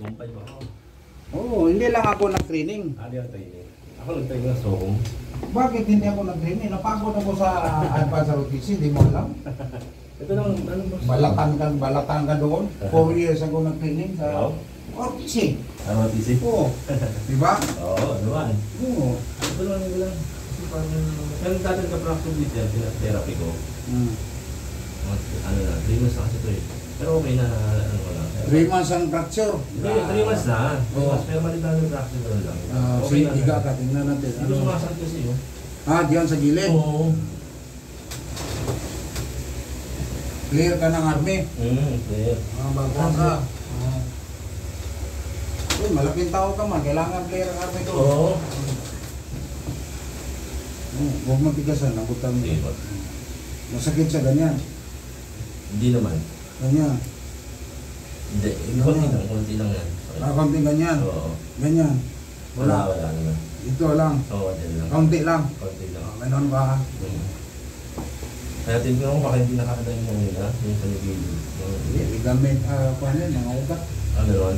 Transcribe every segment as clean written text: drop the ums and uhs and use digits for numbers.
Gumpay ba ako? Oo, hindi lang ako nag-training. Hindi ako training. Ako nag-training sa Sohom. Bakit hindi ako nag-training? Napagod ako sa advanced ROTC, hindi mo alam. Ito lang, ano ba? Balatan ka doon. 4 years ako nag-training sa ROTC. ROTC? Oo. Diba? Oo, ano ba? Oo. Ito lang, ito lang. Kasi parang, kaya dati nagka-fracture dito yan, therapy ko. Ano na, 3 months na kasi ito eh. Pero okay na, ano ko na. 3 months ang fracture. Hindi, 3 months na. 3 months, pero maliit lang yung fracture na lang. Sige, higa ka, tingnan natin. Hindi ko sumasakit kasi yun. Diyan sa gilid. Oo. Clear ka ng army. Clear. Bago ka. Uy, malaking tao ka man. Kailangan clear ang army ko. Oo. Huwag matigasan. Nabutan mo. Hindi ba? Masakit sa ganyan. Hindi naman. Ganyan. Hindi. Konti lang yan. Konting ganyan. Oo. Ganyan. Wala naman. Ito lang. Oo, din lang. Konti lang. Konti lang. Ganon ba? Kaya tingnan ko baka hindi nakakadayin mo nila, yung sa nagiging. Gamit, paano yun, mga ugat. Ano naman?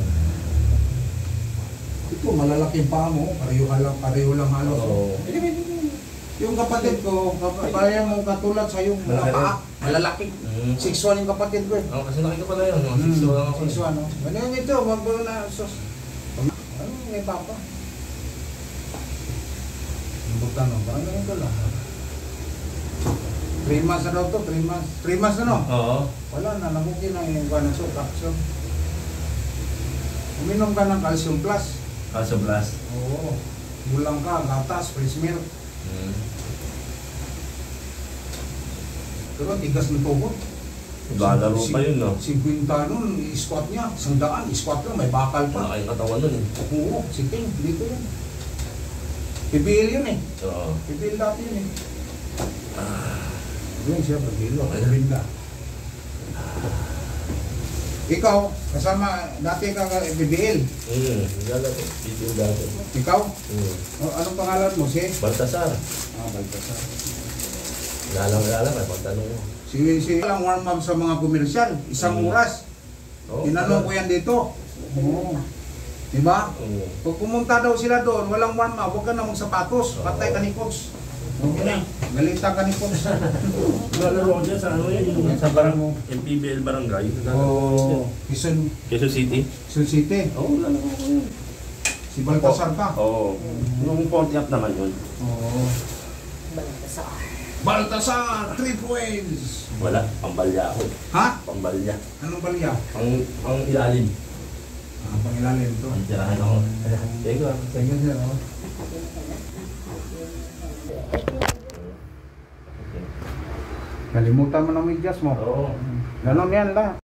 Ito, malalaking paa mo, pareho lang halos. Oo. Yung kapatid ko, kaya mo katulad sa yung mga paa, malalaki. 6'1" yung kapatid ko eh. Oo, kasi nakita pala yun, 6'1" lang ako. 6'1", no? Ganyan ito, magbago na, sus. Ano, may papa? Ang buktan, no? Parang ganyan ko lang. 3 months na daw to, 3 months. 3 months na, no? Oo. Wala na, namukin ang yung ganas o capsule. Uminom ka ng calcium plus. Calcium plus. Oo. Bulang ka, gatas, fresh milk. Pero tigas ng tuhod. Lalaro pa yun, no? 50 nun, i-squat niya. 100, i-squat lang, may bakal pa. Malaki yung katawan nun eh. Oo, siting, dito yun. PBL yun eh. Oo. PBL dati yun eh. Doon siya, pag-hilo. Ka. Ikaw, kasama, dati ka PBL. Lalaro. Dito yung dati. Ikaw? Anong pangalan mo? Si? Baltasar. Baltasar. Lalang, may pagtanong mo. Si lang warm up sa mga komersyal. Isang oras. Tinanong ko yan dito. Oo. Diba? Pag pumunta daw sila doon, walang warm up, huwag ka na magsapatos. Patay ka ni coach. Okay na. Galita ka ni coach. Lalaro ko dyan sa ano yan, yung sa MPBL Barangay. Oo. Quezon City. Quezon City. Oo, lalaro ko yun. Si Baltasar ka? Oo. Yung 40 up naman yun. Oo. Baltasar, 3 points. Wala, pambalya ako. Ha? Pambalya. Anong balya? Ang ilalim. Pangilalim to. Ang tirahan ako. Teka. Sige sir. Kalimutan mo na medyas mo. Oo. Ganon yan lang.